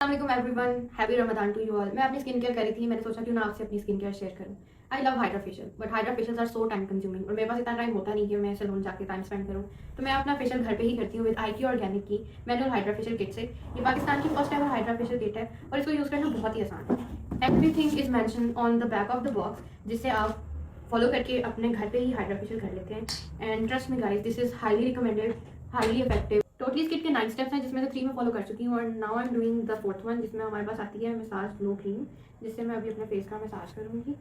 अस्सलाम everyone, happy Ramzan to you all. मैं अपनी स्किन केयर करी थी, मैंने सोचा क्यों ना आपसे अपनी स्किन केयर शेयर करूं। I love hydra facial, but hydra facials are so time consuming और मेरे पास इतना टाइम होता नहीं कि मैं सैलून जाके टाइम स्पेंड करूं। तो मैं अपना फेशियल घर पे ही करती हूँ विद IQ ऑर्गेनिक की मैनुअल हाइड्रा फेशियल किट से। ये पाकिस्तान की first ever hydra facial kit है और इसको यूज़ करना बहुत ही आसान है। Everything is mention on the back of the box, जिससे आप फॉलो करके अपने घर पे ही हाइड्रा फेशियल कर लेते हैं। And trust me guys, this is highly recommended, highly effective. Totally skit के 9 स्टेप्स हैं, जिसमें से 3 मैं फॉलो कर चुकी हूँ और now I am doing the fourth one, जिसमें हमारे पास आती है मसाज ग्लो क्रीम, जिससे मैं अभी अपने फेस का मसाज करूँगी।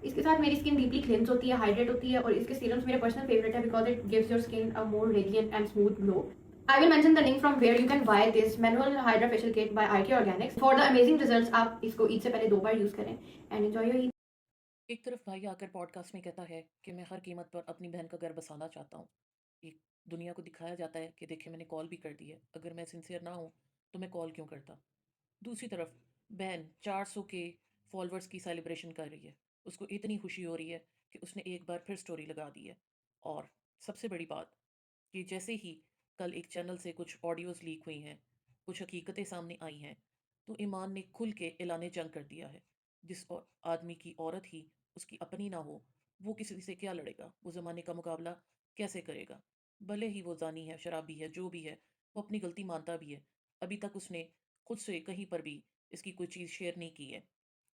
इसके साथ मेरी स्किन डीपली क्लेंस होती है, हाइड्रेट होती है और इसके सीरम्स मेरे पर्सनल फेवरेट है because it gives your skin a more radiant and smooth glow. I will mention the link from where you can buy this manual hydra facial kit by IK Organics. For the amazing results, आप इसको ईद से पहले 2 बार use करें and enjoy your Eid. एक तरफ भाई आकर podcast में कहता है कि मैं हर कीमत पर अपनी बहन का घर बसाना चाहता हूँ। एक दुनिया को दिखाया जाता है कि देखिए मैंने कॉल भी कर दी है, अगर मैं सिंसियर ना हूँ तो मैं कॉल क्यों करता। दूसरी तरफ बहन 400 के फॉलोअर्स की सेलिब्रेशन कर रही है। उसको इतनी खुशी हो रही है कि उसने एक बार फिर स्टोरी लगा दी है। और सबसे बड़ी बात कि जैसे ही कल एक चैनल से कुछ ऑडियोज़ लीक हुई हैं, कुछ हकीकतें सामने आई हैं, तो ईमान ने खुल के ऐलान जंग कर दिया है। जिस आदमी की औरत ही उसकी अपनी ना हो, वो किसी से क्या लड़ेगा, वो ज़माने का मुकाबला कैसे करेगा। भले ही वो जानी है, शराबी है, जो भी है, वो अपनी गलती मानता भी है। अभी तक उसने खुद से कहीं पर भी इसकी कोई चीज़ शेयर नहीं की है।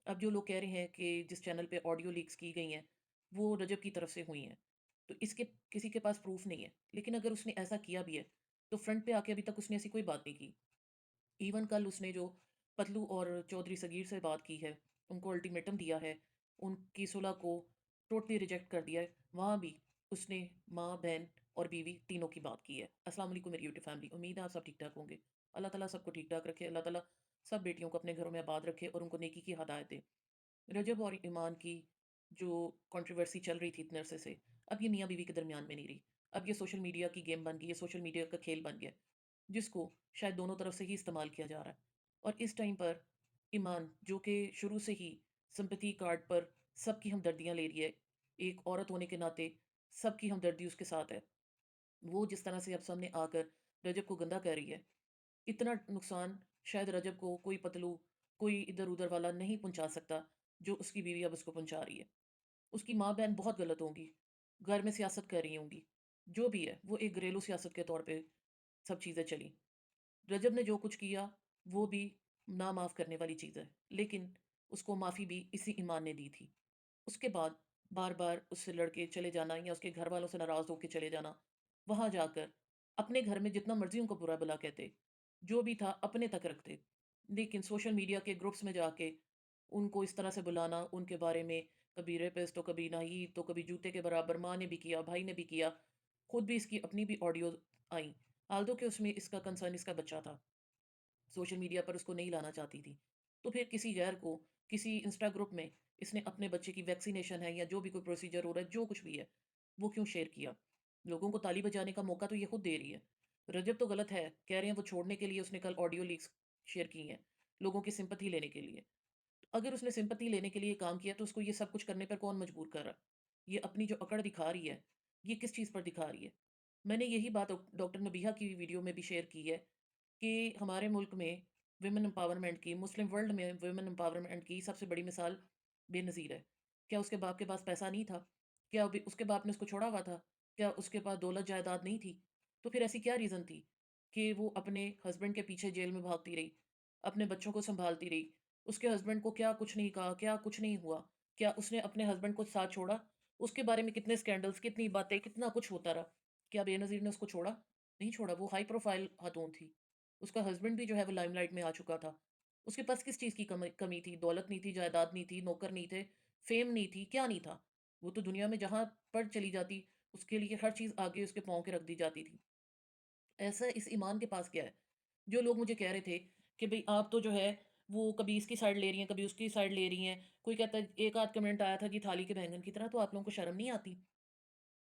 अब जो लोग कह रहे हैं कि जिस चैनल पे ऑडियो लीक्स की गई हैं, वो रजब की तरफ से हुई हैं, तो इसके किसी के पास प्रूफ नहीं है। लेकिन अगर उसने ऐसा किया भी है, तो फ्रंट पे आके अभी तक उसने ऐसी कोई बात नहीं की। इवन कल उसने जो पतलू और चौधरी सगीर से बात की है, उनको अल्टीमेटम दिया है, उनकी सुलह को टोटली रिजेक्ट कर दिया है, वहाँ भी उसने माँ, बहन और बीवी तीनों की बात की है। अस्सलाम वालेकुम मेरी यूट्यूब फैमिली, उम्मीद है आप सब ठीक ठाक होंगे। अल्लाह ताला सबको ठीक ठाक रखे, अल्लाह ताला सब बेटियों को अपने घरों में आबाद रखे और उनको नेकी की हदायत दे। रजब और ईमान की जो कंट्रोवर्सी चल रही थी इतने अरसे से, अब ये मियाँ बीवी के दरमियान में नहीं रही। अब ये सोशल मीडिया की गेम बन गई है, सोशल मीडिया का खेल बन गया, जिसको शायद दोनों तरफ से ही इस्तेमाल किया जा रहा है। और इस टाइम पर ईमान, जो कि शुरू से ही सिंपैथी कार्ड पर सबकी हमदर्दियाँ ले रही है, एक औरत होने के नाते सबकी हमदर्दी उसके साथ है, वो जिस तरह से अब सामने आकर रजब को गंदा कर रही है, इतना नुकसान शायद रजब को कोई पतलू, कोई इधर-उधर वाला नहीं पहुँचा सकता, जो उसकी बीवी अब उसको पहुँचा रही है। उसकी माँ-बहन बहुत गलत होंगी, घर में सियासत कर रही होंगी। जो भी है, वो एक घरेलू सियासत के तौर पे सब चीज़ें चली। रजब ने जो कुछ किया, वो भी ना माफ़ करने वाली चीज़ है, लेकिन उसको माफ़ी भी इसी ईमान ने दी थी। उसके बाद बार-बार उससे लड़के चले जाना या उसके घर वालों से नाराज़ होके चले जाना, वहाँ जाकर अपने घर में जितना मर्ज़ी उनको बुरा-भला कहते, जो भी था अपने तक रखते। लेकिन सोशल मीडिया के ग्रुप्स में जाके उनको इस तरह से बुलाना, उनके बारे में कभी रेपिस्ट तो कभी नाहीद तो कभी जूते के बराबर, माँ ने भी किया, भाई ने भी किया, खुद भी इसकी अपनी भी ऑडियो आई। हाल कि उसमें इसका कंसर्न इसका बच्चा था। सोशल मीडिया पर उसको नहीं लाना चाहती थी। तो फिर किसी गैर को, किसी इंस्टा ग्रुप में इसने अपने बच्चे की वैक्सीनेशन है या जो भी कोई प्रोसीजर हो रहा है, जो कुछ भी है, वो क्यों शेयर किया? लोगों को ताली बजाने का मौका तो ये खुद दे रही है। रजब तो गलत है, कह रहे हैं वो छोड़ने के लिए उसने कल ऑडियो लीक्स शेयर की हैं, लोगों की सिंपैथी लेने के लिए। अगर उसने सिंपैथी लेने के लिए काम किया तो उसको ये सब कुछ करने पर कौन मजबूर कर रहा? ये अपनी जो अकड़ दिखा रही है, ये किस चीज़ पर दिखा रही है? मैंने यही बात डॉक्टर नबीहा की वीडियो में भी शेयर की है कि हमारे मुल्क में वुमेन एम्पावरमेंट की, मुस्लिम वर्ल्ड में वुमेन एम्पावरमेंट की सबसे बड़ी मिसाल बेनज़ीर है। क्या उसके बाप के पास पैसा नहीं था? क्या अभी उसके बाप ने उसको छोड़ा हुआ था? क्या उसके पास दौलत जायदाद नहीं थी? तो फिर ऐसी क्या रीज़न थी कि वो अपने हस्बैंड के पीछे जेल में भागती रही, अपने बच्चों को सँभालती रही? उसके हस्बैंड को क्या कुछ नहीं कहा, क्या कुछ नहीं हुआ? क्या उसने अपने हस्बैंड को साथ छोड़ा? उसके बारे में कितने स्कैंडल्स, कितनी बातें, कितना कुछ होता रहा। क्या बेनज़ीर ने उसको छोड़ा? नहीं छोड़ा, वो हाई प्रोफ़ाइल ख़ातून थी। उसका हस्बैंड भी जो है वो लाइमलाइट में आ चुका था। उसके पास किस चीज़ की कमी थी? दौलत नहीं थी, जायदाद नहीं थी, नौकर नहीं थे, फ़ेम नहीं थी, क्या नहीं था? वो तो दुनिया में जहाँ पर चली जाती, उसके लिए हर चीज़ आगे उसके पाँव के रख दी जाती थी। ऐसा इस ईमान के पास क्या है? जो लोग मुझे कह रहे थे कि भई आप तो जो है वो कभी इसकी साइड ले रही हैं, कभी उसकी साइड ले रही हैं। कोई कहता है, एक आध कमेंट आया था कि थाली के बैंगन की तरह, तो आप लोगों को शर्म नहीं आती?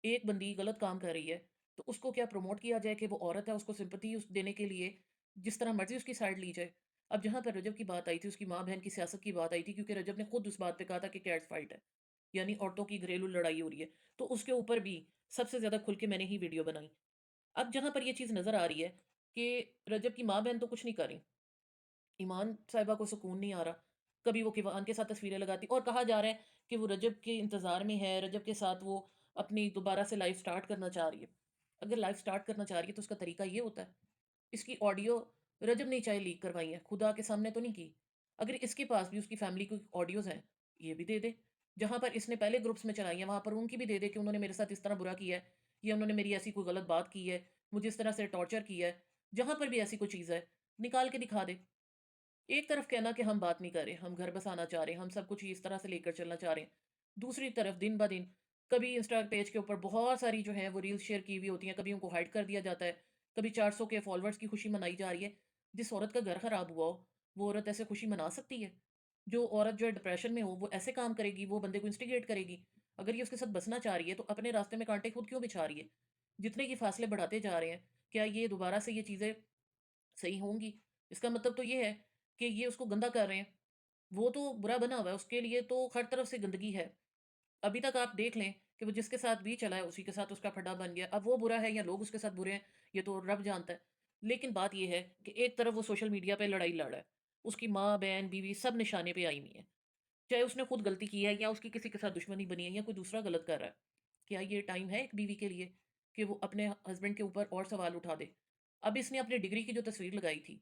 एक बंदी गलत काम कर रही है, तो उसको क्या प्रमोट किया जाए कि वो औरत है, उसको सिंपैथी उस देने के लिए जिस तरह मर्ज़ी उसकी साइड ली जाए। अब जहाँ पर रजब की बात आई थी, उसकी माँ-बहन की सियासत की बात आई थी, क्योंकि रजब ने खुद उस बात पे कहा था कि कैट्स फाइट है, यानी औरतों की घरेलू लड़ाई हो रही है। तो उसके ऊपर भी सबसे ज़्यादा खुल के मैंने ही वीडियो बनाई। अब जहाँ पर ये चीज़ नज़र आ रही है कि रजब की माँ-बहन तो कुछ नहीं कर रही, ईमान साहिबा को सुकून नहीं आ रहा। कभी वो किवान के साथ तस्वीरें लगाती और कहा जा रहा है कि वो रजब के इंतज़ार में है, रजब के साथ वो अपनी दोबारा से लाइफ़ स्टार्ट करना चाह रही है। अगर लाइफ़ स्टार्ट करना चाह रही है तो उसका तरीका ये होता है। इसकी ऑडियो रजब ने चाहे लीक करवाई है, खुदा के सामने तो नहीं की। अगर इसके पास भी उसकी फैमिली की ऑडियोज़ हैं, ये भी दे दे। जहाँ पर इसने पहले ग्रुप्स में चलाई हैं, वहाँ पर उनकी भी दे दे कि उन्होंने मेरे साथ इस तरह बुरा किया है, या उन्होंने मेरी ऐसी कोई गलत बात की है, मुझे इस तरह से टॉर्चर किया है। जहाँ पर भी ऐसी कोई चीज़ है, निकाल के दिखा दे। एक तरफ कहना कि हम बात नहीं कर रहे, हम घर बसाना चाह रहे हैं, हम सब कुछ इस तरह से लेकर चलना चाह रहे हैं। दूसरी तरफ दिन ब दिन कभी इंस्टा पेज के ऊपर बहुत सारी जो है वो रील्स शेयर की हुई होती हैं, कभी उनको हाइड कर दिया जाता है, कभी 400 के फॉलोअर्स की खुशी मनाई जा रही है। जिस औरत का घर खराब हुआ हो, वो औरत ऐसे खुशी मना सकती है? जो औरत जो है डिप्रेशन में हो, वो ऐसे काम करेगी, वो बंदे को इंस्टिगेट करेगी। अगर ये उसके साथ बसना चाह रही है, तो अपने रास्ते में कांटे खुद क्यों बिछा रही है? जितने ये फासले बढ़ाते जा रहे हैं, क्या ये दोबारा से ये चीज़ें सही होंगी? इसका मतलब तो ये है कि ये उसको गंदा कर रहे हैं। वो तो बुरा बना हुआ है, उसके लिए तो हर तरफ से गंदगी है। अभी तक आप देख लें कि वो जिसके साथ भी चला है, उसी के साथ उसका फड्डा बन गया। अब वो बुरा है या लोग उसके साथ बुरे हैं, ये तो रब जानता है। लेकिन बात ये है कि एक तरफ वो सोशल मीडिया पे लड़ाई लड़ रहा है। उसकी माँ, बहन, बीवी सब निशाने पे आई हुई हैं। चाहे उसने खुद गलती की है या उसकी किसी के साथ दुश्मनी बनी है या कोई दूसरा गलत कर रहा है। क्या ये टाइम है एक बीवी के लिए कि वो अपने हस्बैंड के ऊपर और सवाल उठा दे? अब इसने अपनी डिग्री की जो तस्वीर लगाई थी,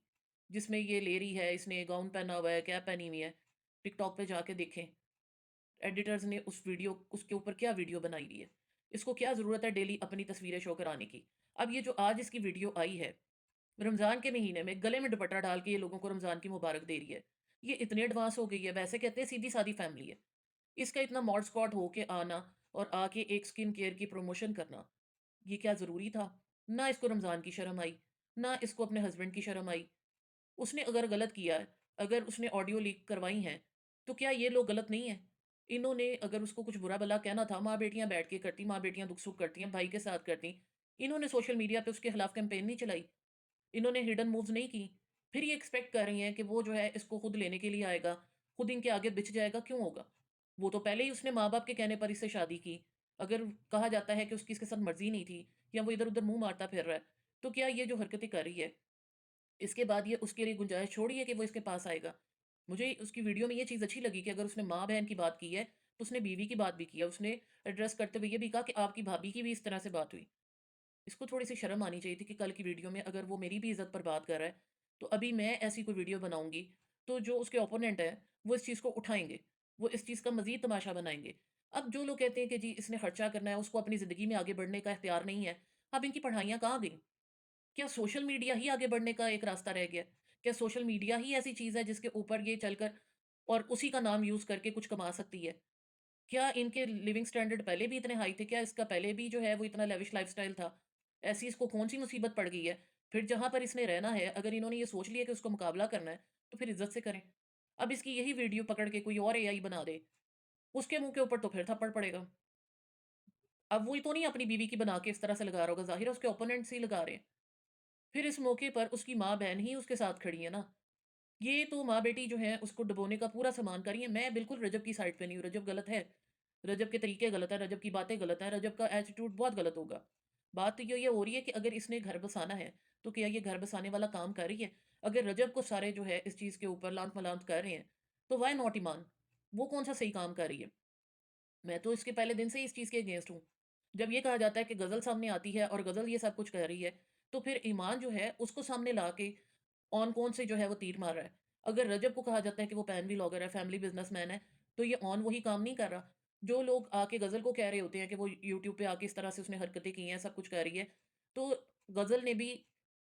जिसमें ये ले रही है, इसने गाउन पहना हुआ है, कैप पहनी हुई है, टिकटॉक पे जाके देखें, एडिटर्स ने उस वीडियो उसके ऊपर क्या वीडियो बनाई हुई है। इसको क्या ज़रूरत है डेली अपनी तस्वीरें शो कराने की? अब ये जो आज इसकी वीडियो आई है, रमज़ान के महीने में गले में दुपट्टा डाल के ये लोगों को रमज़ान की मुबारक दे रही है। ये इतनी एडवांस हो गई है, वैसे कहते हैं सीधी-सादी फैमिली है। इसका इतना मॉड स्क्वाड होके आना और आके एक स्किन केयर की प्रमोशन करना, ये क्या ज़रूरी था? ना इसको रमज़ान की शर्म आई, ना इसको अपने हस्बैंड की शर्म आई। उसने अगर गलत किया है, अगर उसने ऑडियो लीक करवाई हैं, तो क्या ये लोग गलत नहीं हैं? इन्होंने अगर उसको कुछ बुरा-भला कहना था, माँ-बेटियाँ बैठ के करती, माँ-बेटियाँ दुख-सुख करती हैं, भाई के साथ करती। इन्होंने सोशल मीडिया पे उसके खिलाफ कैंपेन नहीं चलाई, इन्होंने हिडन मूव्स नहीं की। फिर ये एक्सपेक्ट कर रही हैं कि वो जो है इसको खुद लेने के लिए आएगा, खुद इनके आगे बिछ जाएगा, क्यों होगा? वो तो पहले ही उसने माँ-बाप के कहने पर इससे शादी की। अगर कहा जाता है कि उसकी इसके साथ मर्ज़ी नहीं थी या वो इधर-उधर मुँह मारता फिर रहा है, तो क्या ये जो हरकतें कर रही है, इसके बाद ये उसके लिए गुंजाइश छोड़ी है कि वो इसके पास आएगा? मुझे उसकी वीडियो में ये चीज़ अच्छी लगी कि अगर उसने माँ-बहन की बात की है, तो उसने बीवी की बात भी की है। उसने एड्रेस करते हुए ये भी कहा कि आपकी भाभी की भी इस तरह से बात हुई। इसको थोड़ी-सी शर्म आनी चाहिए थी कि कल की वीडियो में अगर वो मेरी भी इज़्ज़त पर बात कर रहा है, तो अभी मैं ऐसी कोई वीडियो बनाऊँगी, तो जो उसके ओपोनेंट हैं, वो इस चीज़ को उठाएँगे। वो इस चीज़ का मज़ीद तमाशा बनाएँगे। अब जो लोग कहते हैं कि जी इसने खर्चा करना है, उसको अपनी ज़िंदगी में आगे बढ़ने का इख्तियार नहीं है, अब इनकी पढ़ाइयाँ कहाँ गईं? क्या सोशल मीडिया ही आगे बढ़ने का एक रास्ता रह गया है? क्या सोशल मीडिया ही ऐसी चीज़ है जिसके ऊपर ये चलकर और उसी का नाम यूज़ करके कुछ कमा सकती है? क्या इनके लिविंग स्टैंडर्ड पहले भी इतने हाई थे? क्या इसका पहले भी जो है वो इतना लेविश लाइफ़स्टाइल था? ऐसी इसको कौन-सी मुसीबत पड़ गई है? फिर जहाँ पर इसने रहना है, अगर इन्होंने ये सोच लिया कि उसको मुकाबला करना है, तो फिर इज़्ज़त से करें। अब इसकी यही वीडियो पकड़ के कोई और एआई बना दे, उसके मुँह के ऊपर तो फिर थप्पड़ पड़ेगा। अब वो ही तो नहीं अपनी बीवी की बना के इस तरह से लगा रहा होगा, ज़ाहिर है उसके ओपोनेंट्स ही लगा रहे हैं। फिर इस मौके पर उसकी माँ-बहन ही उसके साथ खड़ी है ना। ये तो माँ-बेटी जो हैं उसको डुबोने का पूरा सामान कर रही हैं। मैं बिल्कुल रजब की साइड पे नहीं हूँ, रजब गलत है। रजब के तरीके गलत हैं, रजब की बातें गलत हैं, रजब का एटीट्यूड बहुत गलत होगा। बात तो ये हो रही है कि अगर इसने घर बसाना है, तो क्या ये घर बसाने वाला काम कर रही है? अगर रजब को सारे जो है इस चीज़ के ऊपर लांत-मलांत कर रहे हैं, तो व्हाई नॉट ईमान? वो कौन-सा सही काम कर रही है? मैं तो इसके पहले दिन से ही इस चीज़ के अगेंस्ट हूँ। जब ये कहा जाता है कि गज़ल सामने आती है और गज़ल ये सब कुछ कह रही है, तो फिर ईमान जो है उसको सामने ला के ऑन कौन से जो है वो तीर मार रहा है। अगर रजब को कहा जाता है कि वो पैन व्लॉगर है, फैमिली बिज़नेसमैन है, तो ये ऑन वही काम नहीं कर रहा। जो लोग आके गज़ल को कह रहे होते हैं कि वो यूट्यूब पे आके इस तरह से उसने हरकतें की हैं, सब कुछ कह रही है, तो गज़ल ने भी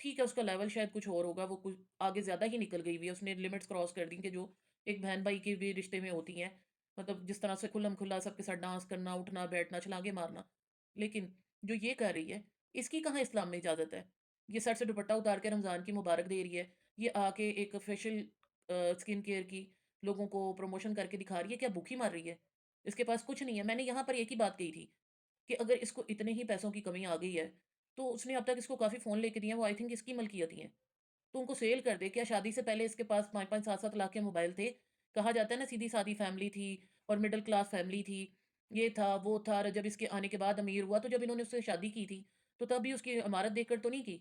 ठीक है उसका लेवल शायद कुछ और होगा, वो कुछ आगे ज़्यादा ही निकल गई हुई है, उसने लिमिट्स क्रॉस कर दी कि जो एक बहन-भाई के भी रिश्ते में होती हैं। मतलब जिस तरह से खुल्लम-खुल्ला सबके साथ डांस करना, उठना, बैठना, छलांगे मारना। लेकिन जो ये कर रही है, इसकी कहाँ इस्लाम में इजाज़त है? ये सर से दुपट्टा उतार के रमज़ान की मुबारक दे रही है। ये आके एक फेशियल स्किन केयर की लोगों को प्रमोशन करके दिखा रही है, क्या भूखी मर रही है? इसके पास कुछ नहीं है। मैंने यहाँ पर एक ही बात कही थी कि अगर इसको इतने ही पैसों की कमी आ गई है, तो उसने अब तक इसको काफ़ी फ़ोन लेके दिए हैं, वो आई थिंक इसकी मलकियत ही हैं। तो उनको सेल कर दे। क्या शादी से पहले इसके पास 5-5 7-7 लाख के मोबाइल थे? कहा जाता है ना सीधी-सादी फैमिली थी और मिडल क्लास फैमिली थी। ये था, वो था, और जब इसके आने के बाद अमीर हुआ, तो जब इन्होंने उससे शादी की थी, तो तब भी उसकी इमारत देखकर तो नहीं की।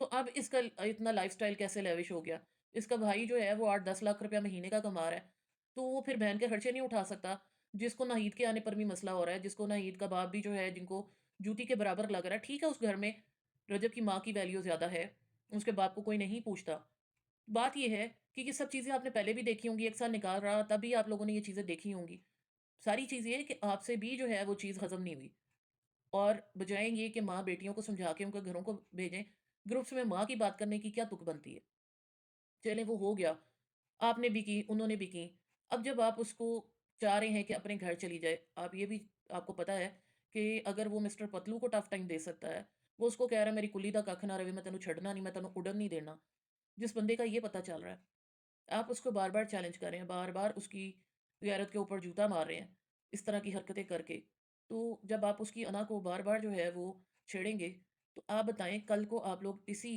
तो अब इसका इतना लाइफ़स्टाइल कैसे लेविश हो गया? इसका भाई जो है वो 8-10 लाख रुपया महीने का कमा रहा है, तो वो फिर बहन के खर्चे नहीं उठा सकता। जिसको नाहीद के आने पर भी मसला हो रहा है, जिसको नाहीद का बाप भी जो है जिनको जूती के बराबर लग रहा है, ठीक है उस घर में रजब की माँ की वैल्यू ज़्यादा है, उसके बाप को कोई नहीं पूछता। बात ये है कि ये सब चीज़ें आपने पहले भी देखी होंगी, एक साल निकाल रहा तभी आप लोगों ने ये चीज़ें देखी होंगी। सारी चीज़ ये है कि आपसे भी जो है वो चीज़ हज़म नहीं हुई और बजाय ये कि माँ बेटियों को समझा के उनके घरों को भेजें, ग्रुप्स में माँ की बात करने की क्या तुक बनती है? चलें वो हो गया, आपने भी की, उन्होंने भी की। अब जब आप उसको चाह रहे हैं कि अपने घर चली जाए, आप ये भी आपको पता है कि अगर वो मिस्टर पतलू को टफ़ टाइम दे सकता है, वो उसको कह रहा है मेरी कुल्ली दा कख ना रवे, मैं तेनू छड्डना नहीं, मैं तेनू उड़न नहीं देना। जिस बंदे का ये पता चल रहा है, आप उसको बार-बार चैलेंज कर रहे हैं, बार-बार उसकी गैरत के ऊपर जूता मार रहे हैं, इस तरह की हरकतें करके। तो जब आप उसकी अना को बार-बार जो है वो छेड़ेंगे, तो आप बताएँ कल को आप लोग इसी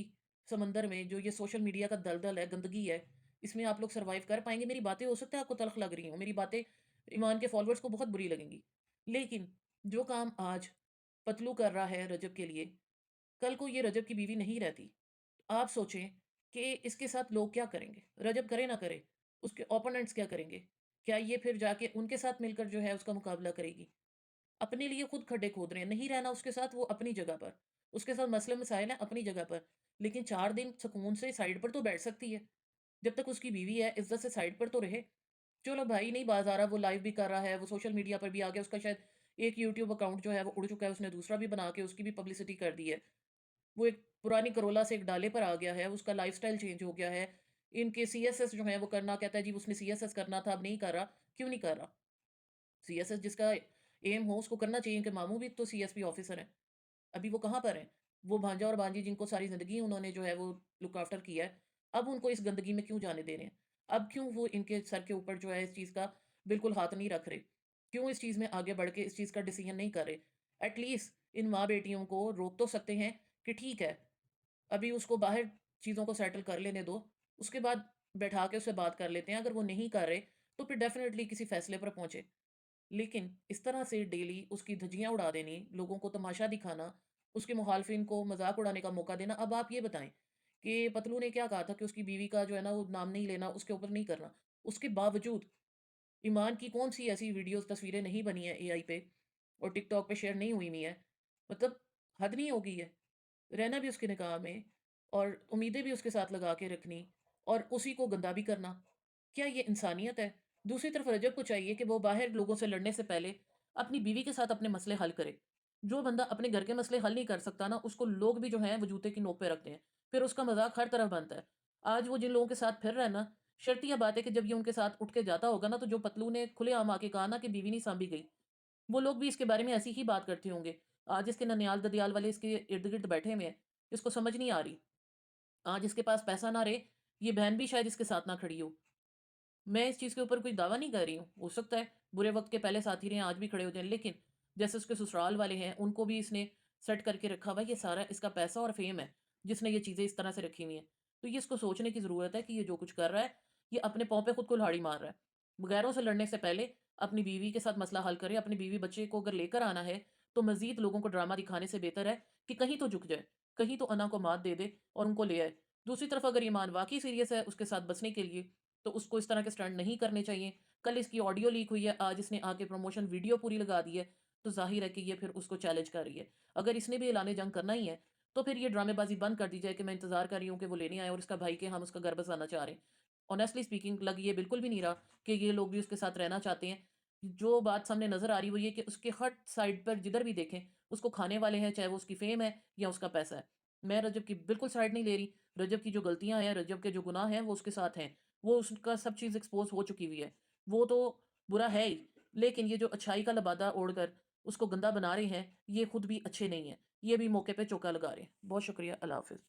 समंदर में जो ये सोशल मीडिया का दलदल है, गंदगी है, इसमें आप लोग सर्वाइव कर पाएँगे? मेरी बातें हो सकता है आपको तल्ख़ लग रही हों, मेरी बातें ईमान के फॉलोअर्स को बहुत बुरी लगेंगी। लेकिन जो काम आज पतलू कर रहा है रजब के लिए, कल को ये रजब की बीवी नहीं रहती। आप सोचें कि इसके साथ लोग क्या करेंगे? रजब करे ना करे, उसके ओपोनेंट्स क्या करेंगे? क्या ये फिर जाके उनके साथ मिलकर जो है उसका मुकाबला करेगी? अपने लिए खुद खड्डे खोद रहे हैं, नहीं रहना उसके साथ वो अपनी जगह पर। उसके साथ मसले-मसाइल हैं अपनी जगह पर, लेकिन 4 दिन सुकून से साइड पर तो बैठ सकती है। जब तक उसकी बीवी है, इज़्ज़त से साइड पर तो रहे। चलो भाई नहीं बाज़ आ रहा, वो लाइव भी कर रहा है, वो सोशल मीडिया पर भी आ गया, उसका शायद एक यूट्यूब अकाउंट जो है वो उड़ चुका है, उसने दूसरा भी बना के उसकी भी पब्लिसिटी कर दी है। वो एक पुरानी करोला से एक डाले पर आ गया है, उसका लाइफ़स्टाइल चेंज हो गया है। इनके सीएसएस जो हैं वो करना कहता है जी उसने सीएसएस करना था, अब नहीं कर रहा। क्यों नहीं कर रहा? सीएसएस जिसका एम हो उसको करना चाहिए, इनके मामू भी तो सीएसपी ऑफ़िसर हैं। अभी वो कहाँ पर हैं? वो भांजा और भांजी जिनको सारी ज़िंदगी उन्होंने जो है वो लुक आफ्टर किया है, अब उनको इस गंदगी में क्यों जाने दे रहे हैं? अब क्यों वो इनके सर के ऊपर जो है इस चीज़ का बिल्कुल हाथ नहीं रख रहे? क्यों इस चीज़ में आगे बढ़ के इस चीज़ का डिसीज़न नहीं कर रहे? एट लीस्ट इन माँ-बेटियों को रोक तो सकते हैं कि ठीक है, अभी उसको बाहर चीज़ों को सेटल कर लेने दो, उसके बाद बैठा के उससे बात कर लेते हैं, अगर वो नहीं कर रहे, तो फिर डेफ़िनिटली किसी फ़ैसले पर पहुँचे। लेकिन इस तरह से डेली उसकी धज्जियाँ उड़ा देनी, लोगों को तमाशा दिखाना, उसके मुखालफिन को मज़ाक उड़ाने का मौका देना, अब आप ये बताएँ कि पतलू ने क्या कहा था कि उसकी बीवी का जो है ना वो नाम नहीं लेना, उसके ऊपर नहीं करना। उसके बावजूद ईमान की कौन-सी ऐसी वीडियोज़, तस्वीरें नहीं बनी हैं एआई पे और टिकटॉक पे शेयर नहीं हुई हुई हैं। मतलब हद नहीं हो गई है? रहना भी उसके निकाह में और उम्मीदें भी उसके साथ लगा के रखनी और उसी को गंदा भी करना। क्या ये इंसानियत है? दूसरी तरफ रजब को चाहिए कि वो बाहर लोगों से लड़ने से पहले अपनी बीवी के साथ अपने मसले हल करे। जो बंदा अपने घर के मसले हल नहीं कर सकता ना, उसको लोग भी जो हैं वो जूते की नोक पे रखते हैं। फिर उसका मज़ाक हर तरफ बनता है। आज वो जिन लोगों के साथ फिर रहा है ना, शर्तिया बात है कि जब ये उनके साथ उठ के जाता होगा ना, तो जो पतलू ने खुलेआम आके कहा ना कि बीवी नहीं साँभी गई, वो लोग भी इसके बारे में ऐसी ही बात करते होंगे। आज इसके ननियाल-ददियाल वाले इसके इर्द-गिर्द बैठे हुए हैं, इसको समझ नहीं आ रही। आज इसके पास पैसा ना रहे, ये बहन भी शायद इसके साथ ना खड़ी हो। मैं इस चीज़ के ऊपर कोई दावा नहीं कर रही हूँ। हो सकता है बुरे वक़्त के पहले साथी रहे, आज भी खड़े हो जाएँ। लेकिन जैसे उसके ससुराल वाले हैं, उनको भी इसने सेट करके रखा हुआ है। ये सारा इसका पैसा और फ़ेम है, जिसने ये चीज़ें इस तरह से रखी हुई हैं। तो ये इसको सोचने की ज़रूरत है कि ये जो कुछ कर रहा है, ये अपने पाँव पे खुद कुल्हाड़ी मार रहा है। गैरों से लड़ने से पहले अपनी बीवी के साथ मसला हल करे। अपनी बीवी-बच्चे को अगर लेकर आना है, तो मज़ीद लोगों को ड्रामा दिखाने से बेहतर है कि कहीं तो झुक जाए, कहीं तो अना को मात दे दे और उनको ले आए। दूसरी तरफ अगर ईमान वाक़ई सीरियस है उसके साथ बचने के लिए, तो उसको इस तरह के स्टंट नहीं करने चाहिए। कल इसकी ऑडियो लीक हुई है, आज इसने आके प्रमोशन वीडियो पूरी लगा दी है, तो ज़ाहिर है कि ये फिर उसको चैलेंज कर रही है। अगर इसने भी ऐलान जंग करना ही है, तो फिर ये ड्रामेबाज़ी बंद कर दी जाए कि मैं इंतज़ार कर रही हूँ कि वो लेने आए और इसका भाई के हम उसका घर बसाना चाह रहे हैं। ऑनेस्टली स्पीकिंग लग ये बिल्कुल भी नहीं रहा कि ये लोग भी उसके साथ रहना चाहते हैं। जो बात सामने नज़र आ रही है वो ये कि उसके हर साइड पर जिधर भी देखें, उसको खाने वाले हैं, चाहे वो उसकी फ़ेम है या उसका पैसा है। मैं रजब की बिल्कुल साइड नहीं ले रही। रजब की जो गलतियाँ हैं, रजब के जो गुनाह हैं, वो उसके साथ हैं। वो उसका सब चीज़ एक्सपोज़ हो चुकी हुई है। वो तो बुरा है ही, लेकिन ये जो अच्छाई का लबादा ओढ़कर उसको गंदा बना रहे हैं, ये खुद भी अच्छे नहीं हैं। ये भी मौके पे चौका लगा रहे हैं। बहुत शुक्रिया, अल्लाह हाफ़िज़।